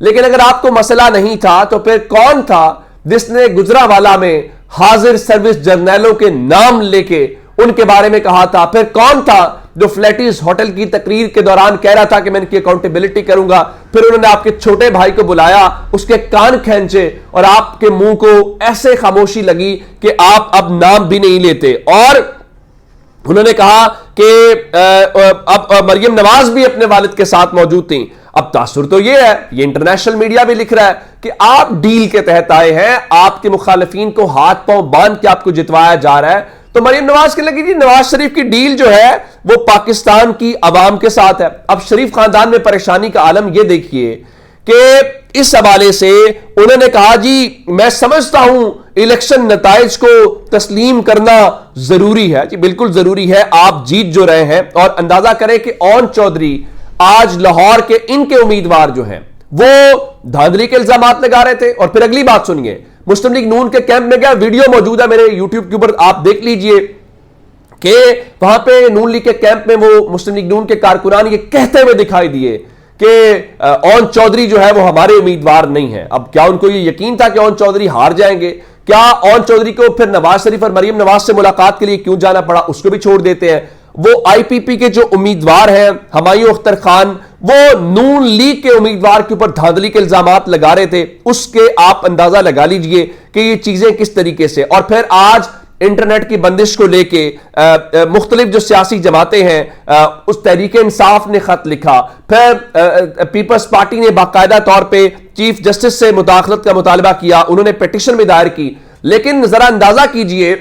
لیکن اگر آپ کو مسئلہ نہیں تھا تو پھر کون تھا جس نے گجرانوالہ میں حاضر سروس جرنیلوں کے نام لے کے ان کے بارے میں کہا تھا؟ پھر کون تھا جو فلیٹیز ہوٹل کی تقریر کے دوران کہہ رہا تھا کہ میں ان کی اکاؤنٹیبلٹی کروں گا؟ پھر انہوں نے آپ کے چھوٹے بھائی کو بلایا، اس کے کان کھینچے اور آپ کے منہ کو ایسے خاموشی لگی کہ آپ اب نام بھی نہیں لیتے، اور انہوں نے کہا کہ اب مریم نواز بھی اپنے والد کے ساتھ موجود تھیں۔ اب تاثر تو یہ ہے، یہ انٹرنیشنل میڈیا بھی لکھ رہا ہے کہ آپ ڈیل کے تحت آئے ہیں، آپ کے مخالفین کو ہاتھ پاؤں باندھ کے آپ کو جتوایا جا رہا ہے۔ تو مریم نواز کے لگی جی نواز شریف کی ڈیل جو ہے وہ پاکستان کی عوام کے ساتھ ہے۔ اب شریف خاندان میں پریشانی کا عالم یہ دیکھیے کہ اس حوالے سے انہوں نے کہا جی میں سمجھتا ہوں الیکشن نتائج کو تسلیم کرنا ضروری ہے۔ جی بالکل ضروری ہے، آپ جیت جو رہے ہیں، اور اندازہ کریں کہ اون چودھری آج لاہور کے ان کے امیدوار جو ہیں وہ دھاندلی کے الزامات لگا رہے تھے۔ اور پھر اگلی بات سنیے، مسلم لیگ نون کے کیمپ میں گیا، ویڈیو موجود ہے میرے یوٹیوب کے اوپر، آپ دیکھ لیجئے کہ وہاں پہ نون لیگ کے کیمپ میں وہ مسلم لیگ نون کے کارکنان یہ کہتے ہوئے دکھائی دیے کہ اون چودھری جو ہے وہ ہمارے امیدوار نہیں ہیں۔ اب کیا ان کو یہ یقین تھا کہ اون چودھری ہار جائیں گے؟ کیا اون چودھری کو پھر نواز شریف اور مریم نواز سے ملاقات کے لیے کیوں جانا پڑا؟ اس کو بھی چھوڑ دیتے ہیں۔ وہ آئی پی پی کے جو امیدوار ہیں ہمایوں اختر خان، وہ نون لیگ کے امیدوار کے اوپر دھاندلی کے الزامات لگا رہے تھے، اس کے آپ اندازہ لگا لیجئے کہ یہ چیزیں کس طریقے سے۔ اور پھر آج انٹرنیٹ کی بندش کو لے کے مختلف جو سیاسی جماعتیں ہیں، اس تحریک انصاف نے خط لکھا، پھر پیپلز پارٹی نے باقاعدہ طور پہ چیف جسٹس سے مداخلت کا مطالبہ کیا، انہوں نے پیٹیشن بھی دائر کی۔ لیکن ذرا اندازہ کیجئے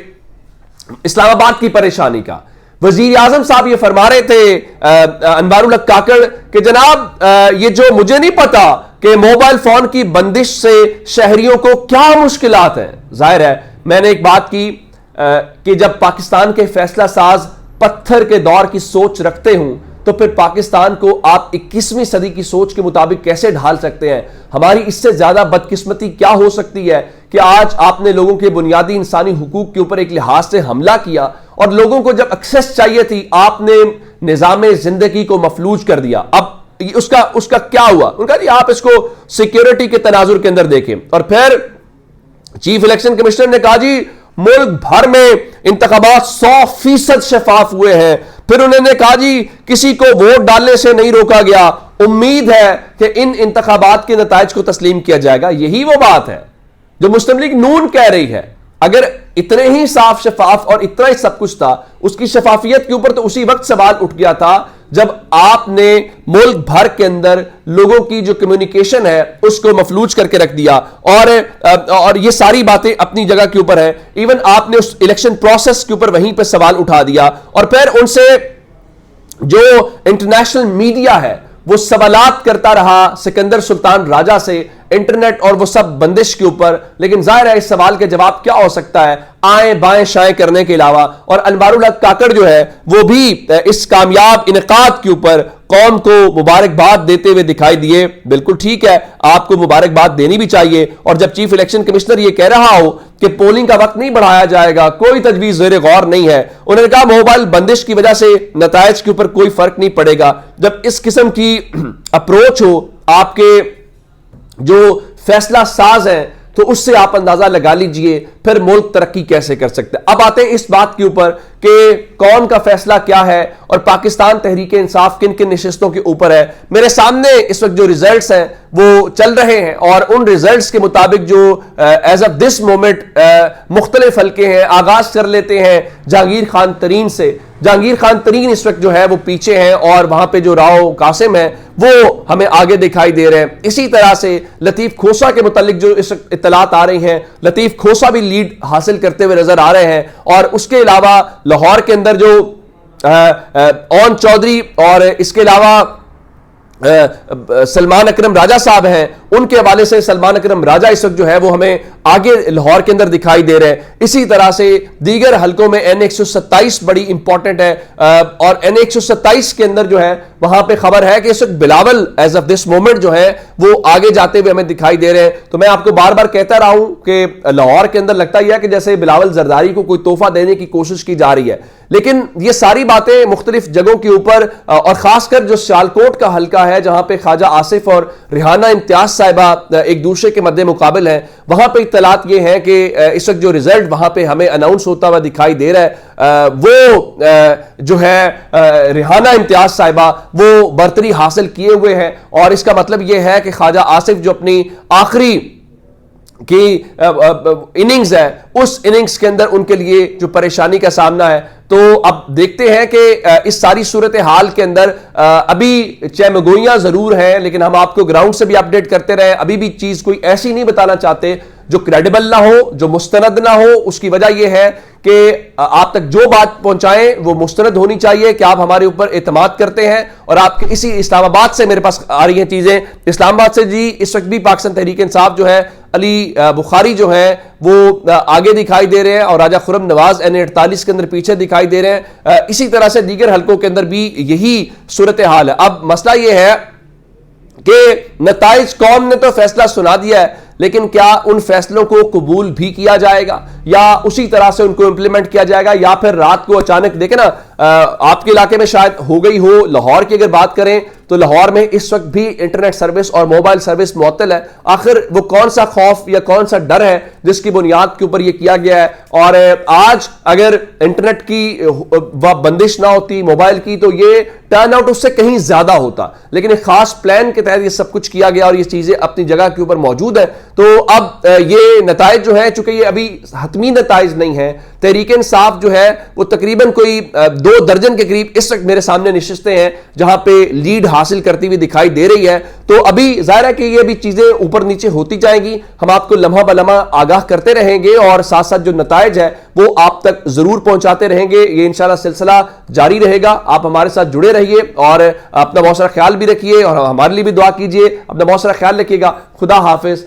اسلام آباد کی پریشانی کا۔ وزیر اعظم صاحب یہ فرما رہے تھے انوار الحق کاکڑ کہ جناب یہ جو مجھے نہیں پتا کہ موبائل فون کی بندش سے شہریوں کو کیا مشکلات ہیں۔ ظاہر ہے میں نے ایک بات کی کہ جب پاکستان کے فیصلہ ساز پتھر کے دور کی سوچ رکھتے ہوں تو پھر پاکستان کو آپ 21ویں صدی کی سوچ کے مطابق کیسے ڈھال سکتے ہیں؟ ہماری اس سے زیادہ بدقسمتی کیا ہو سکتی ہے کہ آج آپ نے لوگوں کے بنیادی انسانی حقوق کے اوپر ایک لحاظ سے حملہ کیا، اور لوگوں کو جب ایکسیس چاہیے تھی آپ نے نظام زندگی کو مفلوج کر دیا۔ اب اس کا کیا ہوا؟ ان کا جی آپ اس کو سیکیورٹی کے تناظر کے اندر دیکھیں۔ اور پھر چیف الیکشن کمشنر نے کہا جی ملک بھر میں انتخابات 100% شفاف ہوئے ہیں۔ پھر انہوں نے کہا جی کسی کو ووٹ ڈالنے سے نہیں روکا گیا، امید ہے کہ ان انتخابات کے نتائج کو تسلیم کیا جائے گا۔ یہی وہ بات ہے جو مسلم لیگ نون کہہ رہی ہے۔ اگر اتنے ہی صاف شفاف اور اتنا ہی سب کچھ تھا، اس کی شفافیت کے اوپر تو اسی وقت سوال اٹھ گیا تھا جب آپ نے ملک بھر کے اندر لوگوں کی جو کمیونیکیشن ہے اس کو مفلوج کر کے رکھ دیا۔ اور یہ ساری باتیں اپنی جگہ کے اوپر ہیں، ایون آپ نے اس الیکشن پروسیس کے اوپر وہیں پہ سوال اٹھا دیا، اور پھر ان سے جو انٹرنیشنل میڈیا ہے وہ سوالات کرتا رہا سکندر سلطان راجہ سے، انٹرنیٹ اور وہ سب بندش کے اوپر۔ لیکن ظاہر ہے اس سوال کے جواب کیا ہو سکتا ہے آئیں بائیں شائیں کرنے کے علاوہ؟ اور انوار الحق کاکڑ جو ہے وہ بھی اس کامیاب انعقاد کے اوپر قوم کو مبارکباد دیتے ہوئے دکھائی دیے۔ بالکل ٹھیک ہے، آپ کو مبارکباد دینی بھی چاہیے، اور جب چیف الیکشن کمشنر یہ کہہ رہا ہو کہ پولنگ کا وقت نہیں بڑھایا جائے گا، کوئی تجویز زیر غور نہیں ہے، انہوں نے کہا موبائل بندش کی وجہ سے نتائج کے اوپر کوئی فرق نہیں پڑے گا۔ جب اس قسم کی اپروچ ہو آپ کے جو فیصلہ ساز ہیں تو اس سے آپ اندازہ لگا لیجئے پھر ملک ترقی کیسے کر سکتے ہیں۔ اب آتے ہیں اس بات کے اوپر کہ کون کا فیصلہ کیا ہے اور پاکستان تحریک انصاف کن کن نشستوں کے اوپر ہے۔ میرے سامنے اس وقت جو ریزلٹس ہیں وہ چل رہے ہیں، اور ان ریزلٹس کے مطابق جو ایز آف دس مومنٹ مختلف حلقے ہیں، آغاز کر لیتے ہیں جہانگیر خان ترین سے۔ جہانگیر خان ترین اس وقت جو ہے وہ پیچھے ہیں، اور وہاں پہ جو راؤ قاسم ہے وہ ہمیں آگے دکھائی دے رہے ہیں۔ اسی طرح سے لطیف کھوسا کے متعلق جو اس وقت اطلاعات آ رہی ہیں، لطیف کھوسا بھی لیڈ حاصل کرتے ہوئے نظر آ رہے ہیں۔ اور اس کے علاوہ لاہور کے اندر جو اون چودھری اور اس کے علاوہ سلمان اکرم راجہ صاحب ہیں، ان کے حوالے سے سلمان اکرم راجہ اس وقت جو ہے وہ ہمیں آگے لاہور کے اندر دکھائی دے رہے ہیں. اسی طرح سے دیگر حلقوں میں N127 بڑی امپورٹنٹ ہے, اور N127 کے اندر جو ہے وہاں پہ خبر ہے کہ اس وقت Bilawal as of this moment جو ہے وہ آگے جاتے ہوئے ہمیں دکھائی دے رہے ہیں. تو میں آپ کو بار بار کہتا رہا ہوں کہ لاہور کے اندر لگتا ہی ہے کہ جیسے بلاول زرداری کو کوئی تحفہ دینے کی کوشش کی جا رہی ہے, لیکن یہ ساری باتیں مختلف جگہوں کے اوپر, اور خاص کر جو سیالکوٹ کا حلقہ ہے جہاں پہ خواجہ آصف اور ریحانہ امتیاز صاحبہ ایک دوسرے کے مد مقابل ہیں, وہاں پہ اطلاعات یہ ہیں کہ اس وقت جو رزلٹ وہاں پہ ہمیں اناؤنس ہوتا ہوا دکھائی دے رہا ہے وہ جو ہے ریحانہ امتیاز صاحبہ وہ برتری حاصل کیے ہوئے ہیں. اور اس کا مطلب یہ ہے کہ خواجہ آصف جو اپنی آخری کی اننگز ہے اس اننگز کے اندر ان کے لیے جو پریشانی کا سامنا ہے, تو اب دیکھتے ہیں کہ اس ساری صورتحال کے اندر ابھی چہمگوئیاں ضرور ہیں, لیکن ہم آپ کو گراؤنڈ سے بھی اپڈیٹ کرتے رہے. ابھی بھی چیز کوئی ایسی نہیں بتانا چاہتے جو کریڈیبل نہ ہو, جو مستند نہ ہو. اس کی وجہ یہ ہے کہ آپ تک جو بات پہنچائیں وہ مستند ہونی چاہیے کہ آپ ہمارے اوپر اعتماد کرتے ہیں, اور آپ کے اسی اسلام آباد سے میرے پاس آ رہی ہیں چیزیں. اسلام آباد سے جی اس وقت بھی پاکستان تحریک انصاف جو ہے علی بخاری جو ہے وہ آگے دکھائی دے رہے ہیں, اور راجہ خرم نواز N48 کے اندر پیچھے دکھائی دے رہے ہیں. اسی طرح سے دیگر حلقوں کے اندر بھی یہی صورتحال ہے. اب مسئلہ یہ ہے کہ نتائج قوم نے تو فیصلہ سنا دیا ہے, لیکن کیا ان فیصلوں کو قبول بھی کیا جائے گا, یا اسی طرح سے ان کو امپلیمنٹ کیا جائے گا, یا پھر رات کو اچانک دیکھیں نا آپ کے علاقے میں شاید ہو گئی ہو. لاہور کی اگر بات کریں تو لاہور میں اس وقت بھی انٹرنیٹ سروس اور موبائل سروس معطل ہے. آخر وہ کون سا خوف یا کون سا ڈر ہے جس کی بنیاد کے اوپر یہ کیا گیا ہے؟ اور آج اگر انٹرنیٹ کی بندش نہ ہوتی موبائل کی تو یہ ٹرن آؤٹ اس سے کہیں زیادہ ہوتا, لیکن ایک خاص پلان کے تحت یہ سب کچھ کیا گیا اور یہ چیزیں اپنی جگہ کے اوپر موجود ہیں. تو اب یہ نتائج جو ہیں, چونکہ یہ ابھی حتمی نتائج نہیں ہیں, تحریک انصاف جو ہے وہ تقریباً کوئی 2 درجن کے قریب اس وقت میرے سامنے نشستیں ہیں جہاں پہ لیڈ حاصل کرتی ہوئی دکھائی دے رہی ہے. تو ابھی ظاہر ہے کہ یہ بھی چیزیں اوپر نیچے ہوتی جائیں گی, ہم آپ کو لمحہ بلمحہ آگاہ کرتے رہیں گے, اور ساتھ ساتھ جو نتائج ہے وہ آپ تک ضرور پہنچاتے رہیں گے. یہ انشاءاللہ سلسلہ جاری رہے گا. آپ ہمارے ساتھ جڑے رہیے اور اپنا بہت سارا خیال بھی رکھیے, اور ہمارے لیے بھی دعا کیجیے. اپنا بہت سارا خیال رکھیے گا. خدا حافظ.